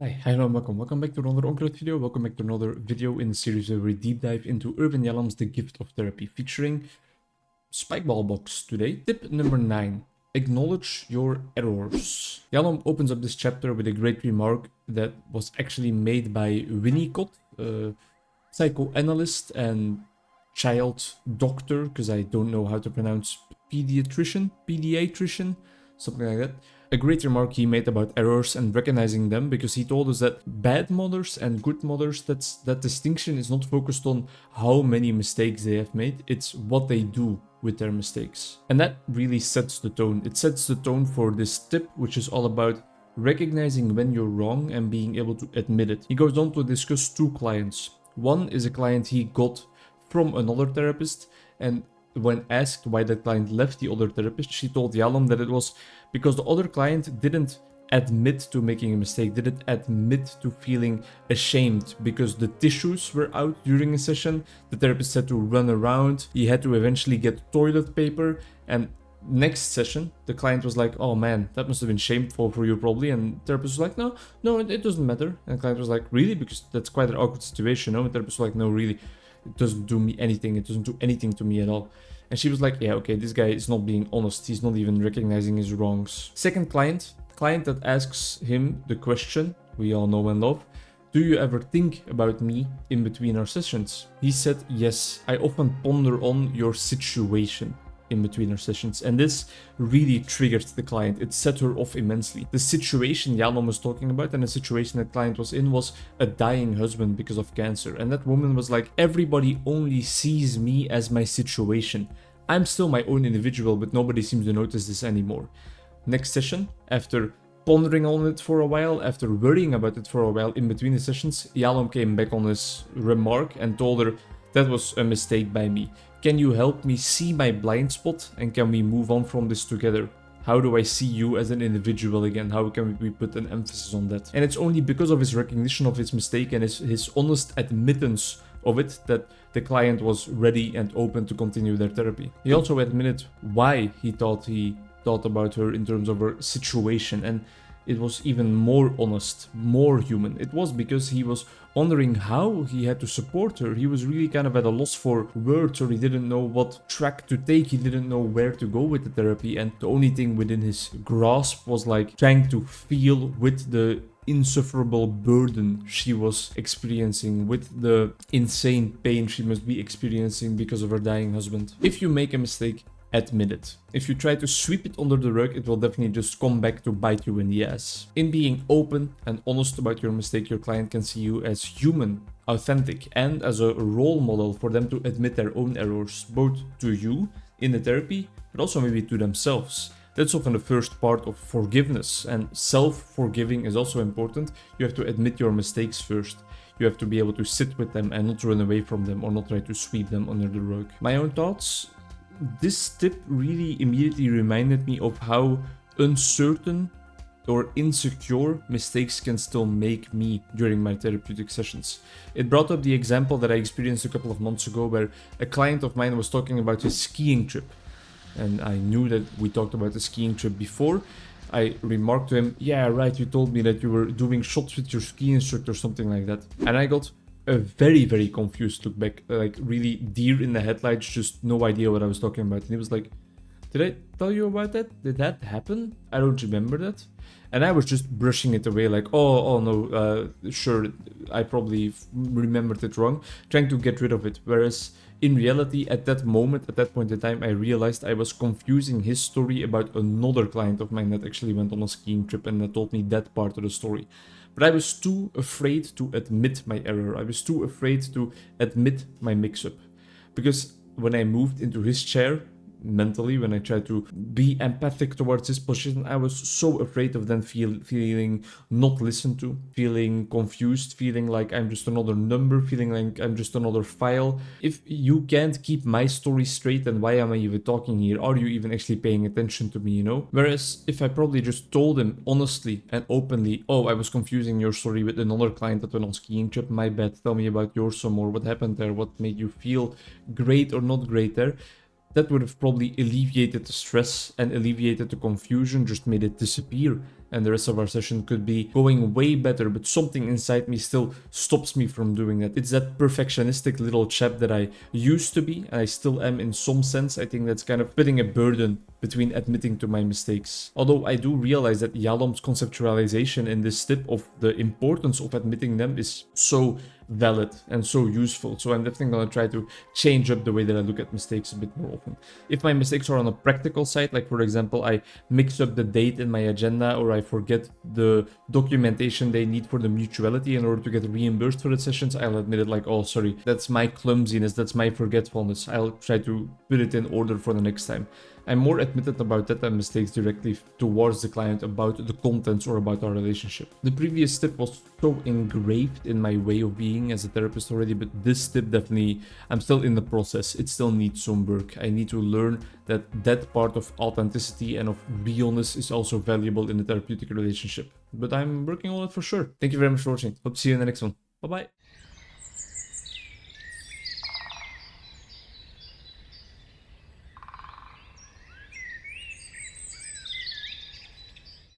Hi, hello, and welcome back to another Onkruid video. Welcome back to another video in the series where we deep dive into Urban Yalom's The Gift of Therapy, featuring Spikeball Box today. Tip number 9. Acknowledge your errors. Yalom opens up this chapter with a great remark that was actually made by Winnicott, a psychoanalyst and child doctor, because I don't know how to pronounce pediatrician, something like that. A great remark he made about errors and recognizing them, because he told us that bad mothers and good mothers, that distinction is not focused on how many mistakes they have made, it's what they do with their mistakes. And that really sets the tone. It sets the tone for this tip, which is all about recognizing when you're wrong and being able to admit it. He goes on to discuss two clients. One is a client he got from another therapist, and when asked why that client left the other therapist, she told Yalom that it was because the other client didn't admit to making a mistake, didn't admit to feeling ashamed because the tissues were out during a session. The therapist had to run around, he had to eventually get toilet paper, and next session the client was like, oh man, that must have been shameful for you probably, and the therapist was like, no, it doesn't matter. And the client was like, really? Because that's quite an awkward situation, no? And the therapist was like, no, really, it doesn't do me anything, it doesn't do anything to me at all. And she was like, yeah, okay, this guy is not being honest, he's not even recognizing his wrongs. Second client that asks him the question we all know and love, do you ever think about me in between our sessions? He said, yes, I often ponder on your situation in between our sessions. And this really triggered the client. It set her off immensely. The situation Yalom was talking about and the situation that client was in was a dying husband because of cancer. And that woman was like, everybody only sees me as my situation. I'm still my own individual, but nobody seems to notice this anymore. Next session, after pondering on it for a while, after worrying about it for a while in between the sessions, Yalom came back on his remark and told her, that was a mistake by me. Can you help me see my blind spot, and can we move on from this together? How do I see you as an individual again? How can we put an emphasis on that? And it's only because of his recognition of his mistake and his honest admittance of it that the client was ready and open to continue their therapy. He also admitted why he thought about her in terms of her situation, and it was even more honest, more human. It was because he was wondering how he had to support her. He was really kind of at a loss for words, or he didn't know what track to take. He didn't know where to go with the therapy, and the only thing within his grasp was like trying to feel with the insufferable burden she was experiencing, with the insane pain she must be experiencing because of her dying husband. If you make a mistake, admit it. If you try to sweep it under the rug, it will definitely just come back to bite you in the ass. In being open and honest about your mistake, your client can see you as human, authentic, and as a role model for them to admit their own errors, both to you in the therapy, but also maybe to themselves. That's often the first part of forgiveness, and self-forgiving is also important. You have to admit your mistakes first. You have to be able to sit with them and not run away from them or not try to sweep them under the rug. My own thoughts? This tip really immediately reminded me of how uncertain or insecure mistakes can still make me during my therapeutic sessions. It brought up the example that I experienced a couple of months ago where a client of mine was talking about his skiing trip. And I knew that we talked about the skiing trip before. I remarked to him, yeah, right, you told me that you were doing shots with your ski instructor, something like that. And I got a very, very confused look back, like really deer in the headlights, just no idea what I was talking about. And he was like, did I tell you about that? Did that happen? I don't remember that. And I was just brushing it away like, oh no, sure, I probably remembered it wrong, trying to get rid of it. Whereas in reality, at that moment, at that point in time, I realized I was confusing his story about another client of mine that actually went on a skiing trip and that told me that part of the story. But I was too afraid to admit my error. I was too afraid to admit my mix-up. Because when I moved into his chair, mentally, when I tried to be empathic towards his position, I was so afraid of then feeling not listened to, feeling confused, feeling like I'm just another number, feeling like I'm just another file. If you can't keep my story straight, then why am I even talking here? Are you even actually paying attention to me, you know? Whereas if I probably just told him honestly and openly, oh, I was confusing your story with another client that went on skiing trip, my bad, tell me about yours some more, what happened there, what made you feel great or not great there, that would have probably alleviated the stress and alleviated the confusion, just made it disappear. and the rest of our session could be going way better, but something inside me still stops me from doing that. It's that perfectionistic little chap that I used to be, and I still am in some sense. I think that's kind of putting a burden between admitting to my mistakes. Although I do realize that Yalom's conceptualization in this tip of the importance of admitting them is so valid and so useful. So I'm definitely going to try to change up the way that I look at mistakes a bit more often. If my mistakes are on a practical side, like for example, I mix up the date in my agenda, or I forget the documentation they need for the mutuality in order to get reimbursed for the sessions, I'll admit it like, oh, sorry, that's my clumsiness, that's my forgetfulness. I'll try to put it in order for the next time. I'm more admitted about that than mistakes directly towards the client about the contents or about our relationship. The previous tip was so engraved in my way of being as a therapist already, but this tip definitely, I'm still in the process. It still needs some work. I need to learn that that part of authenticity and of realness is also valuable in the therapeutic relationship. But I'm working on it for sure. Thank you very much for watching. Hope to see you in the next one. Bye bye.